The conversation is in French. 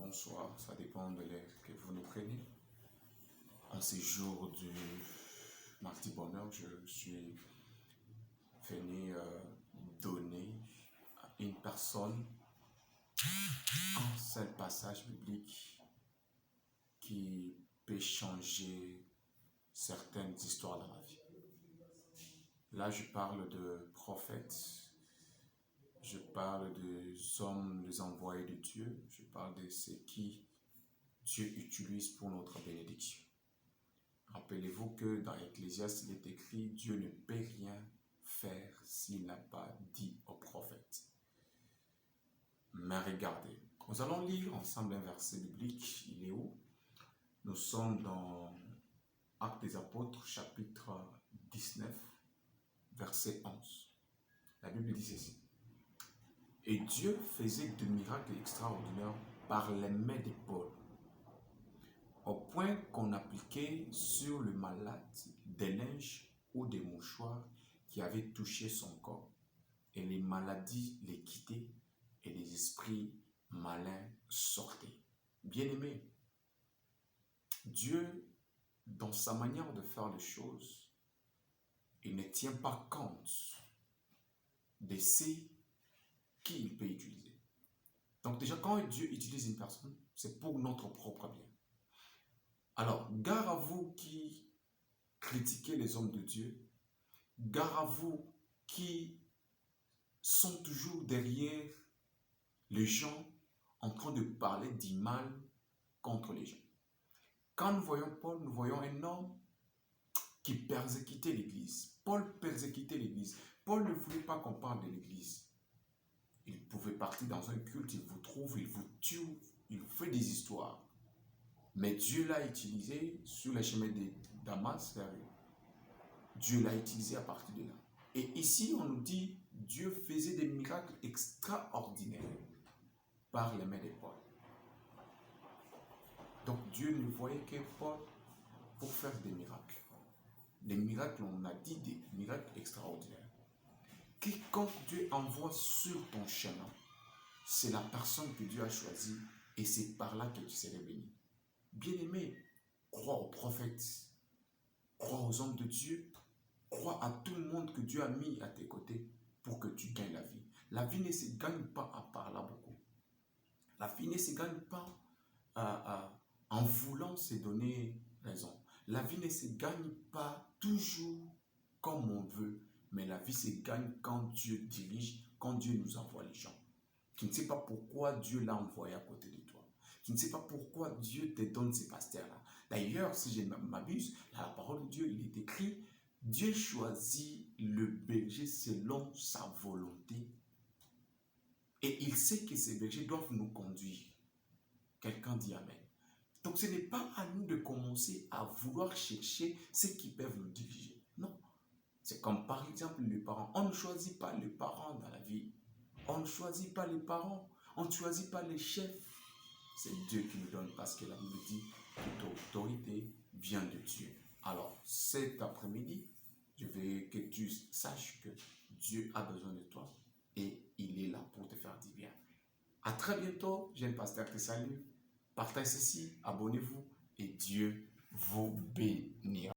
bonsoir, ça dépend de l'heure que vous nous prenez. En ces jours du mardi bonheur, je suis venu donner à une personne un seul passage biblique qui peut changer certaines histoires dans la vie. Là, je parle de prophètes, je parle des hommes, les envoyés de Dieu, je parle de ce qui Dieu utilise pour notre bénédiction. Rappelez-vous que dans Ecclésiaste, il est écrit « Dieu ne peut rien faire s'il n'a pas dit au prophète ». Mais regardez, nous allons lire ensemble un verset biblique. Il est où? Nous sommes dans Actes des Apôtres, chapitre 19, verset 11. La Bible dit ceci. « Et Dieu faisait de miracles extraordinaires par les mains de Paul, au point qu'on appliquait sur le malade des linges ou des mouchoirs qui avaient touché son corps, et les maladies les quittaient et les esprits malins sortaient. » Bien-aimés, Dieu, dans sa manière de faire les choses, il ne tient pas compte de ce qu'il peut utiliser. Donc déjà, quand Dieu utilise une personne, c'est pour notre propre bien. Alors, gare à vous qui critiquez les hommes de Dieu, gare à vous qui sont toujours derrière les gens en train de parler du mal contre les gens. Quand nous voyons Paul, nous voyons un homme qui persécutait l'Église. Paul persécutait l'Église. Paul ne voulait pas qu'on parle de l'Église. Il pouvait partir dans un culte, il vous trouve, il vous tue, il vous fait des histoires. Mais Dieu l'a utilisé sur les chemins de Damas. Dieu l'a utilisé à partir de là. Et ici, on nous dit, Dieu faisait des miracles extraordinaires par les mains de Paul. Donc Dieu ne voyait que Paul pour faire des miracles. Des miracles, on a dit des miracles extraordinaires. Quiconque Dieu envoie sur ton chemin, c'est la personne que Dieu a choisie et c'est par là que tu serais béni. Bien-aimé, crois aux prophètes, crois aux hommes de Dieu, crois à tout le monde que Dieu a mis à tes côtés pour que tu gagnes la vie. La vie ne se gagne pas en parlant beaucoup. La vie ne se gagne pas en voulant se donner raison. La vie ne se gagne pas toujours comme on veut, mais la vie se gagne quand Dieu dirige, quand Dieu nous envoie les gens. Tu ne sais pas pourquoi Dieu l'a envoyé à côté de toi. Tu ne sais pas pourquoi Dieu te donne ces pasteurs-là. D'ailleurs, si je ne m'abuse, la parole de Dieu, il est écrit, Dieu choisit le berger selon sa volonté. Et il sait que ces bergers doivent nous conduire. Quelqu'un dit Amen. Donc ce n'est pas à nous de commencer à vouloir chercher ceux qui peuvent nous diriger. Non. C'est comme par exemple les parents. On ne choisit pas les parents dans la vie. On ne choisit pas les parents. On ne choisit pas les chefs. C'est Dieu qui nous donne parce que la Bible dit que l'autorité vient de Dieu. Alors cet après-midi, je veux que tu saches que Dieu a besoin de toi et il est là pour te faire du bien. À très bientôt, j'ai un pasteur qui salue. Partagez ceci, abonnez-vous et Dieu vous bénira.